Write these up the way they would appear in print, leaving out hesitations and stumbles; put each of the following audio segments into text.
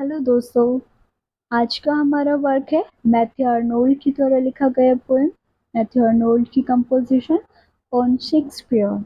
Hello दोस्तों। आज का हमारा वर्क है मैथ्यू आर्नोल्ड की द्वारा लिखा गया पोएम मैथ्यू आर्नोल्ड की composition on Shakespeare.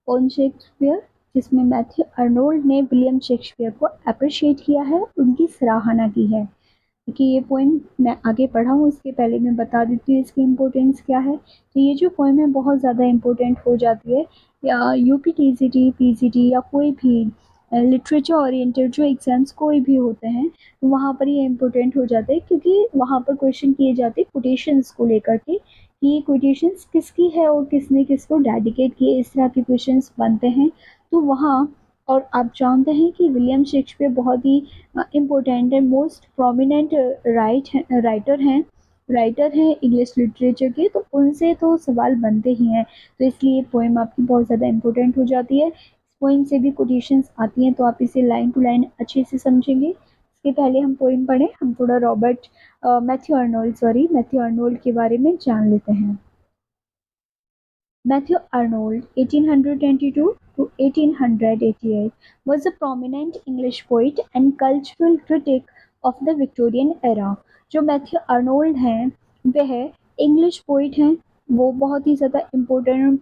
On Shakespeare, जिसमें मैथ्यू आर्नोल्ड ने विलियम शेक्सपियर को अप्रिशिएट किया है, उनकी सराहना की है। क्योंकि ये पोएम मैं आगे पढ़ा हूँ, उसके पहले मैं बता देती हूँ इसकी इम्पोर्टेंस क्या है। तो ये जो पोएम है बहुत ज़्यादा इम्पोर्टेंट हो जाती है, या यूपीटीसीटी पीजीटी या कोई भी लिटरेचर ओरिएंटेड जो एग्जाम्स कोई भी होते हैं, तो वहाँ पर ये इम्पोर्टेंट हो जाते हैं, क्योंकि वहाँ पर क्वेश्चन किए जाते हैं कोटेशंस को लेकर के कि ये कोटेशंस किसकी है और किसने किसको डेडिकेट किए, इस तरह के क्वेश्चंस बनते हैं। तो वहाँ, और आप जानते हैं कि विलियम शेक्सपियर बहुत ही important and most prominent writer हैं इंग्लिश लिटरेचर के, तो उनसे तो सवाल बनते ही हैं। तो इसलिए पोएम आपकी बहुत ज़्यादा इम्पोर्टेंट हो जाती है। पोएम से भी कोटेशंस आती हैं, तो आप इसे लाइन टू लाइन अच्छे से समझेंगे। इसके पहले हम पोएम पढ़ें, हम थोड़ा मैथ्यू अर्नोल्ड के बारे में जान लेते हैं। Matthew Arnold (1822 to 1888) was a prominent English poet and cultural critic of the Victorian era। जो मैथ्यू अर्नोल्ड हैं वह इंग्लिश पोइट हैं, वो बहुत ही ज़्यादा इम्पोर्टेंट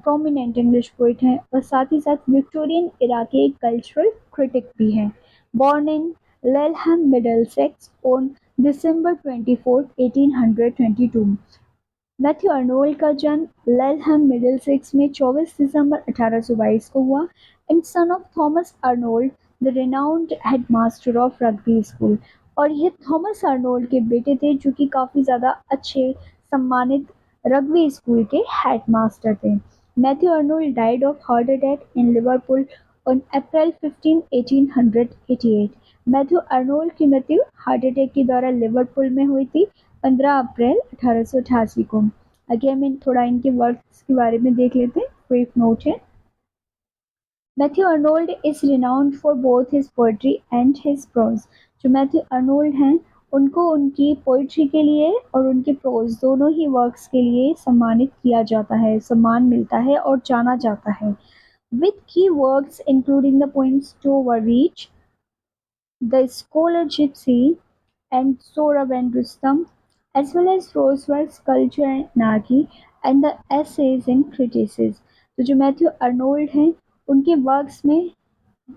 प्रोमिनेंट इंग्लिश पोइट हैं और साथ ही साथ विक्टोरियन इरा के कल्चरल क्रिटिक भी हैं। Born in Laleham Middlesex on December 24, 1822। Matthew Arnold का जन्म लेलहम मिडिलसेक्स में 24 दिसंबर 1822 को हुआ, and son of Thomas Arnold, the renowned headmaster of rugby school. और ये थॉमस अर्नोल्ड के बेटे थे, जो कि काफ़ी ज़्यादा अच्छे सम्मानित रग्बी स्कूल के हेडमास्टर थे। Matthew Arnold died of heart attack in Liverpool on April 15, 1888। Matthew Arnold की मृत्यु हार्ट अटैक के द्वारा लिवरपूल में हुई थी 15 अप्रैल 1888 को। आगे हम थोड़ा इनके वर्क्स के बारे में देख लेते हैं, ब्रीफ नोट है। Matthew Arnold is renowned for both his poetry and his prose. जो मैथ्यू अर्नोल्ड हैं, उनको उनकी पोइट्री के लिए और उनके प्रोज दोनों ही वर्क्स के लिए सम्मानित किया जाता है, सम्मान मिलता है और जाना जाता है। With key works including the poems to reach The Scholar Gypsy and Sohrab and Rustam, as well as Roseworks, Culture and Anarchy, and the Essays and Criticism। तो जो मैथ्यू अर्नोल्ड हैं, उनके वर्क्स में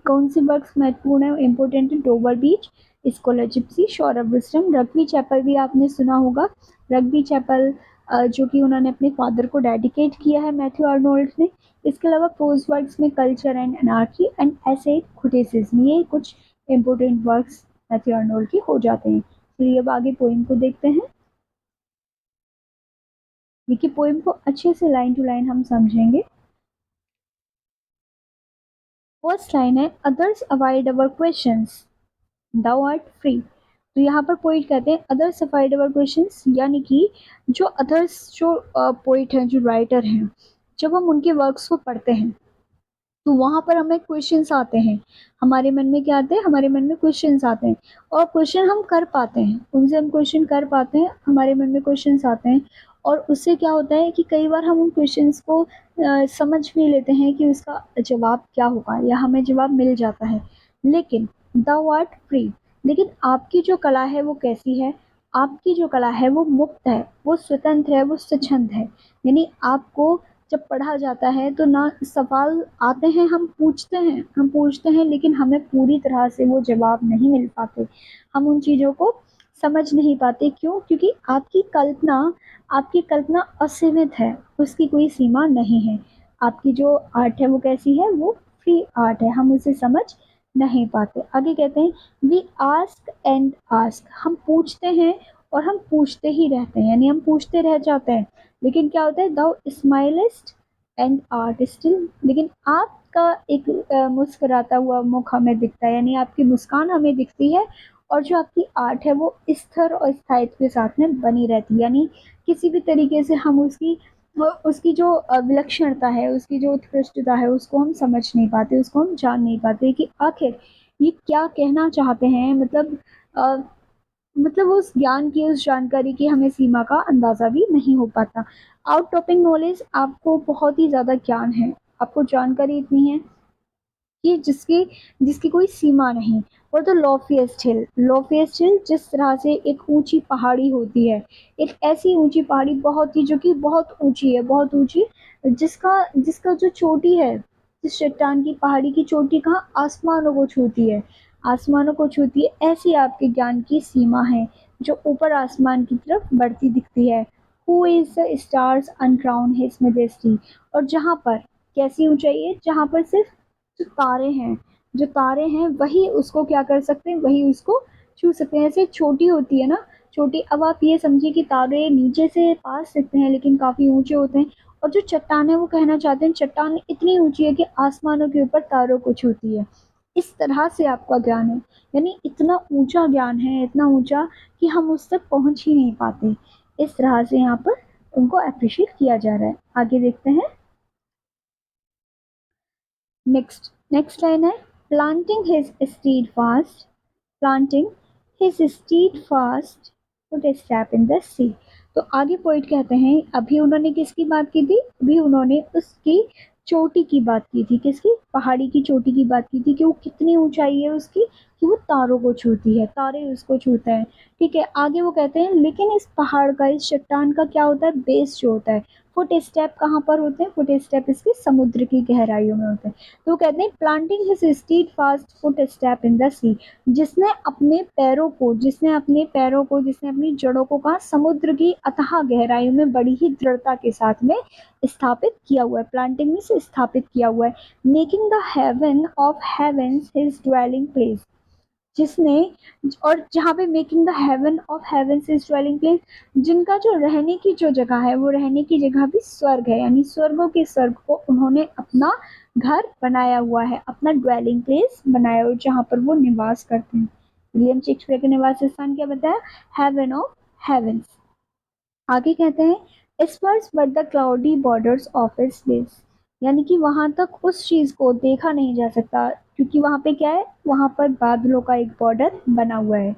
कौन सी वर्क्स महत्वपूर्ण है, important है? Dover Beach, Scholar Gipsy, Sohrab Rustum, Rugby Chapel भी आपने सुना होगा। रग्बी चैपल जो कि उन्होंने अपने फादर को डेडिकेट किया है मैथ्यू अर्नोल्ड ने। इसके अलावा प्रोज वर्क्स में culture and anarchy and essay criticism, ये कुछ इम्पोर्टेंट वर्क्स मैथ्यू अर्नोल्ड के हो जाते हैं। चलिए अब आगे पोइम को देखते हैं। देखिए पोइम को अच्छे से लाइन टू लाइन हम समझेंगे। फर्स्ट लाइन है, अदर्स अवॉइड अवर क्वेश्चंस, thou art free। तो यहाँ पर पोइट कहते हैं अदर्स अवॉइड अवर क्वेश्चंस, यानी कि जो अदर्स, जो पोइट हैं, जो राइटर हैं, जब हम उनके वर्क्स को पढ़ते हैं तो वहाँ पर हमें क्वेश्चंस आते हैं। हमारे मन में क्या आते हैं? हमारे मन में क्वेश्चंस आते हैं, और क्वेश्चन हम कर पाते हैं, उनसे हम क्वेश्चन कर पाते हैं, हमारे मन में क्वेश्चंस आते हैं। और उससे क्या होता है कि कई बार हम उन क्वेश्चंस को समझ भी लेते हैं कि उसका जवाब क्या होगा, या हमें जवाब मिल जाता है। लेकिन द आर्ट फ्री, लेकिन आपकी जो कला है वो कैसी है? आपकी जो कला है वो मुक्त है, वो स्वतंत्र है, वो स्वच्छंद है। यानी आपको जब पढ़ा जाता है तो ना सवाल आते हैं, हम पूछते हैं लेकिन हमें पूरी तरह से वो जवाब नहीं मिल पाते, हम उन चीज़ों को समझ नहीं पाते। क्यों? क्योंकि आपकी कल्पना असीमित है, उसकी कोई सीमा नहीं है। आपकी जो आर्ट है वो कैसी है? वो फ्री आर्ट है, हम उसे समझ नहीं पाते। आगे कहते हैं वी आस्क एंड आस्क, हम पूछते हैं और हम पूछते ही रहते हैं, यानी हम पूछते रह जाते हैं। लेकिन क्या होता है? दाउ स्माइलेस्ट एंड आर्ट स्टिल, लेकिन आपका एक मुस्कुराता हुआ मुख हमें दिखता है, यानी आपकी मुस्कान हमें दिखती है, और जो आपकी आर्ट है वो स्थिर और स्थायित्व के साथ में बनी रहती है। यानी किसी भी तरीके से हम उसकी जो विलक्षणता है, उसकी जो उत्कृष्टता है, उसको हम समझ नहीं पाते, उसको हम जान नहीं पाते कि आखिर ये क्या कहना चाहते हैं। मतलब उस ज्ञान की, उस जानकारी की हमें सीमा का अंदाज़ा भी नहीं हो पाता। आउट टॉपिंग नॉलेज, आपको बहुत ही ज़्यादा ज्ञान है, आपको जानकारी इतनी है कि जिसकी जिसकी कोई सीमा नहीं। और द लॉफीएस्ट हिल, लॉफीएस्ट हिल जिस तरह से एक ऊंची पहाड़ी होती है, एक ऐसी ऊंची पहाड़ी बहुत ही, जो कि बहुत ऊंची है, बहुत ऊंची, जिसका जिसका जो चोटी है, जिस चट्टान की पहाड़ी की चोटी कहाँ आसमानों को छूती है, आसमानों को छूती है, ऐसी आपके ज्ञान की सीमा है जो ऊपर आसमान की तरफ बढ़ती दिखती है। Who is the stars uncrown his majesty, और जहाँ पर कैसी ऊंचाई है, जहाँ पर सिर्फ जो तारे हैं, जो तारे हैं वही उसको क्या कर सकते हैं, वही उसको छू सकते हैं। ऐसे छोटी होती है ना, छोटी, अब आप ये समझिए कि तारे नीचे से पास दिखते हैं लेकिन काफी ऊंचे होते हैं, और जो चट्टान है वो कहना चाहते हैं चट्टान इतनी ऊंची है कि आसमानों के ऊपर तारों को छूती है। इस तरह से आपका ज्ञान है, यानी इतना ऊंचा ज्ञान है, इतना ऊंचा कि हम उस तक पहुंच ही नहीं पाते। इस तरह से यहाँ पर उनको अप्रिशिएट किया जा रहा है। आगे देखते हैं। नेक्स्ट नेक्स्ट लाइन है, planting his stead fast, planting his stead fast put a step in the sea। तो आगे पोइट कहते हैं, अभी उन्होंने किसकी बात की थी, अभी उन्होंने उसकी चोटी की बात की थी, किसकी, पहाड़ी की चोटी की बात की थी, कि वो कितनी ऊंचाई है उसकी, कि वो तारों को छूती है, तारे उसको छूते हैं। ठीक है, आगे वो कहते हैं लेकिन इस पहाड़ का, इस चट्टान का क्या होता है, बेस जो होता है, फुट स्टेप कहाँ पर होते हैं, फुट स्टेप इसके समुद्र की गहराइयों में होते हैं। तो वो कहते हैं planting his steadfast footstep in the sea, जिसने अपने पैरों को, जिसने अपने पैरों को, जिसने अपनी जड़ों को कहा समुद्र की अथाह गहराइयों में बड़ी ही दृढ़ता के साथ में स्थापित किया हुआ है, प्लांटिंग में से स्थापित किया हुआ है। Making the heaven of heavens his dwelling place, जिसने, और जहाँ पे making the heaven of heaven is dwelling place, जिनका जो रहने की जो जगह है, वो रहने की जगह भी स्वर्ग है, यानी स्वर्गों के स्वर्ग को उन्होंने अपना घर बनाया हुआ है, अपना ड्वेलिंग प्लेस बनाया हुआ, जहाँ पर वो निवास करते हैं। विलियम शेक्सपियर के निवास स्थान क्या बताया, हेवन ऑफ हेवेंस। आगे कहते हैं spares but the cloudy borders of its place, यानी कि वहां तक उस चीज को देखा नहीं जा सकता, क्योंकि वहां पे क्या है, वहां पर बादलों का एक बॉर्डर बना हुआ है।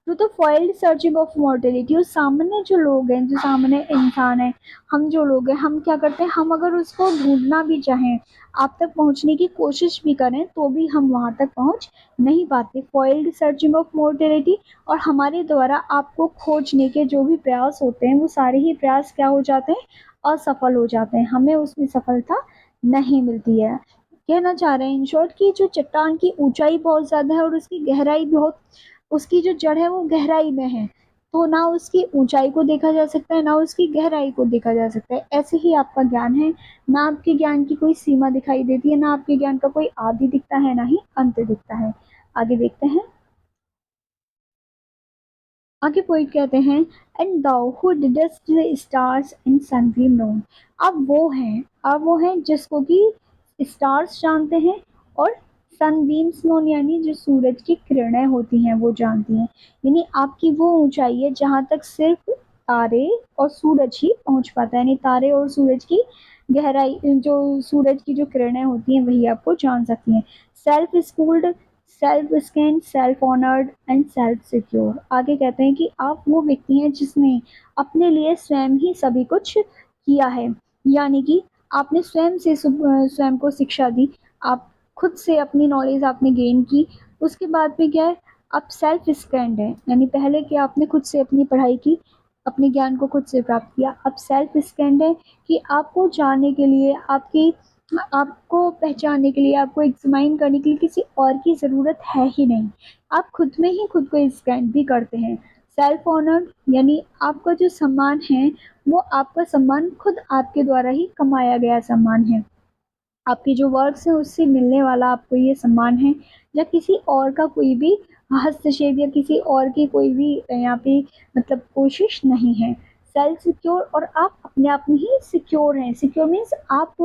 तो फॉइल्ड सर्चिंग ऑफ मॉर्टेलिटी, उस सामने जो लोग हैं, जो सामने इंसान है, हम जो लोग हैं, हम क्या करते हैं, हम अगर उसको ढूंढना भी चाहें, आप तक पहुंचने की कोशिश भी करें, तो भी हम वहां तक पहुंच नहीं पाते। फॉइल्ड सर्चिंग ऑफ मॉर्टेलिटी, और हमारे द्वारा आपको खोजने के जो भी प्रयास होते हैं, वो सारे ही प्रयास क्या हो जाते हैं, असफल हो जाते हैं, हमें उसमें सफलता नहीं मिलती है। कहना चाह रहे हैं इन शॉर्ट कि जो चट्टान की ऊंचाई बहुत ज्यादा है और उसकी गहराई बहुत, उसकी जो जड़ है वो गहराई में है, तो ना उसकी ऊंचाई को देखा जा सकता है, ना उसकी गहराई को देखा जा सकता है। ऐसे ही आपका ज्ञान है, ना आपके ज्ञान की कोई सीमा दिखाई देती है, ना आपके ज्ञान का कोई आदि दिखता है, ना ही अंत दिखता है। आगे देखते हैं। आगे पोइट कहते हैं, and thou who didst the stars in sunbeam known, अब वो हैं जिसको कि स्टार्स जानते हैं, और सनबीम्स नोन यानी जो सूरज की किरणें होती हैं वो जानती हैं। यानी आपकी वो ऊंचाई है जहाँ तक सिर्फ तारे और सूरज ही पहुंच पाता है, यानी तारे और सूरज की गहराई, जो सूरज की जो किरणें होती हैं वही आपको जान सकती हैं। Self schooled, self scan, self honoured and self secure. आगे कहते हैं कि आप वो व्यक्ति हैं जिसने अपने लिए स्वयं ही सभी कुछ किया है, यानी कि आपने स्वयं से स्वयं को शिक्षा दी, आप खुद से अपनी नॉलेज आपने गेन की। उसके बाद में क्या है, आप सेल्फ स्कैंड है, यानी पहले कि आपने खुद से अपनी पढ़ाई की, अपने ज्ञान को खुद से प्राप्त किया। अब सेल्फ स्कैंड है कि आपको जानने के लिए, आपको पहचानने के लिए, आपको एग्जामाइन करने के लिए किसी और की ज़रूरत है ही नहीं, आप खुद में ही खुद को स्कैन भी करते हैं। सेल्फ ऑनर्ड यानी आपका जो सम्मान है, वो आपका सम्मान खुद आपके द्वारा ही कमाया गया सम्मान है, आपके जो वर्क्स हैं उससे मिलने वाला आपको ये सम्मान है, या किसी और का कोई भी हस्तक्षेप या किसी और की कोई भी यहाँ पे मतलब कोशिश नहीं है। सेल्फ सिक्योर, और आप अपने आप में ही सिक्योर हैं, सिक्योर मीन्स आप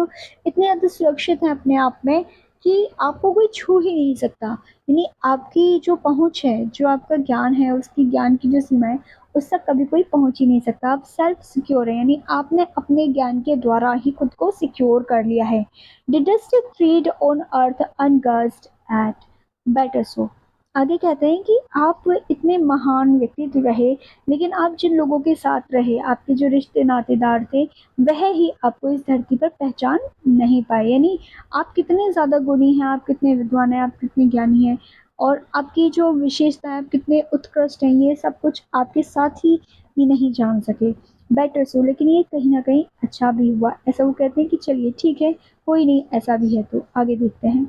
इतने ज़्यादा सुरक्षित हैं अपने आप में कि आपको कोई छू ही नहीं सकता, यानी आपकी जो पहुँच है, जो आपका ज्ञान है, उसकी ज्ञान की जो सीमा है, उस तक कभी कोई पहुंच ही नहीं सकता। आप सेल्फ सिक्योर है, यानी आपने अपने ज्ञान के द्वारा ही खुद को सिक्योर कर लिया है। Didst feed on earth ungused at better so। आगे कहते हैं कि आप इतने महान व्यक्तित्व रहे, लेकिन आप जिन लोगों के साथ रहे, आपके जो रिश्ते नातेदार थे, वह ही आपको इस धरती पर पहचान नहीं पाए। यानी आप कितने ज़्यादा गुणी हैं, आप कितने विद्वान हैं, आप कितने ज्ञानी हैं, और आपकी जो विशेषता है, आप कितने उत्कृष्ट हैं, ये सब कुछ आपके साथ ही भी नहीं जान सके। बेटर सो, लेकिन ये कहीं ना कहीं अच्छा भी हुआ, ऐसा वो कहते हैं कि चलिए ठीक है, कोई नहीं, ऐसा भी है। तो आगे देखते हैं।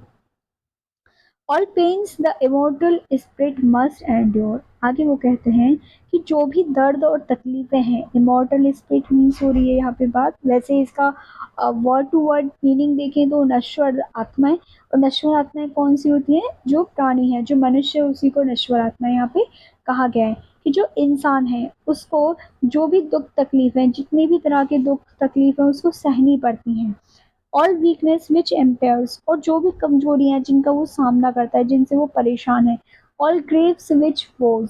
All pains the immortal spirit must endure. आगे वो कहते हैं कि जो भी दर्द और तकलीफें हैं, इमोर्टल स्पिरिट मीन्स हो रही है यहाँ पे बात, वैसे इसका वर्ड टू वर्ड मीनिंग देखें तो नश्वर आत्माएं। और नश्वर आत्माएं कौन सी होती हैं? जो प्राणी है, जो मनुष्य है, उसी को नश्वर आत्मा यहाँ पे कहा गया है। कि जो इंसान है उसको जो भी दुख तकलीफ है, जितने भी तरह के दुख तकलीफ है, उसको सहनी पड़ती हैं। ऑल वीकनेस विच एम्पेयर्स, और जो भी कमजोरियां जिनका वो सामना करता है, जिनसे वो परेशान है। ऑल ग्रेव्स विच फोज,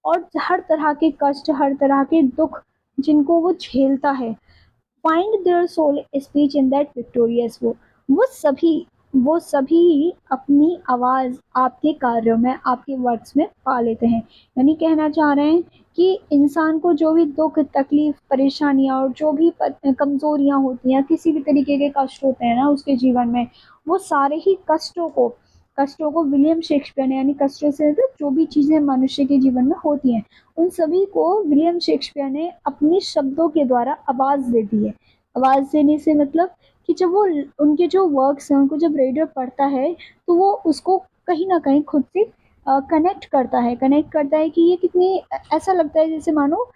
और हर तरह के कष्ट, हर तरह के दुख जिनको वो झेलता है। Find their soul speech in that victorious वो सभी वो सभी अपनी आवाज आपके कार्यों में, आपके वर्ड्स में पा लेते हैं। यानी कहना चाह रहे हैं कि इंसान को जो भी दुख तकलीफ परेशानियां और जो भी कमजोरियां होती हैं, किसी भी तरीके के कष्ट होते हैं ना उसके जीवन में, वो सारे ही कष्टों को विलियम शेक्सपियर ने, यानी कष्टों से मतलब जो भी चीजें मनुष्य के जीवन में होती हैं, उन सभी को विलियम शेक्सपियर ने अपने शब्दों के द्वारा आवाज दे दी है। आवाज देने से मतलब कि जब वो उनके जो वर्क्स हैं, उनको जब रीडर पढ़ता है, तो वो उसको कहीं ना कहीं खुद से कनेक्ट करता है कि ये कितनी, ऐसा लगता है जैसे मानो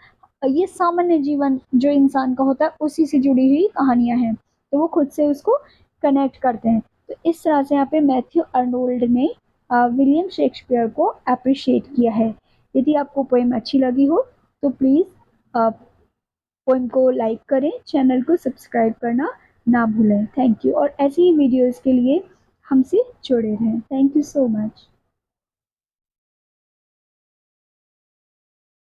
ये सामान्य जीवन जो इंसान का होता है उसी से जुड़ी हुई कहानियां हैं। तो वो खुद से उसको कनेक्ट करते हैं। तो इस तरह से यहाँ पे मैथ्यू अर्नोल्ड ने विलियम शेक्सपियर को अप्रिशिएट किया है। यदि आपको पोएम अच्छी लगी हो तो प्लीज़ पोएम को लाइक करें, चैनल को सब्सक्राइब करना ना भूलें। थैंक यू, और ऐसी ही वीडियोस के लिए हमसे जुड़े रहें। Thank you so much.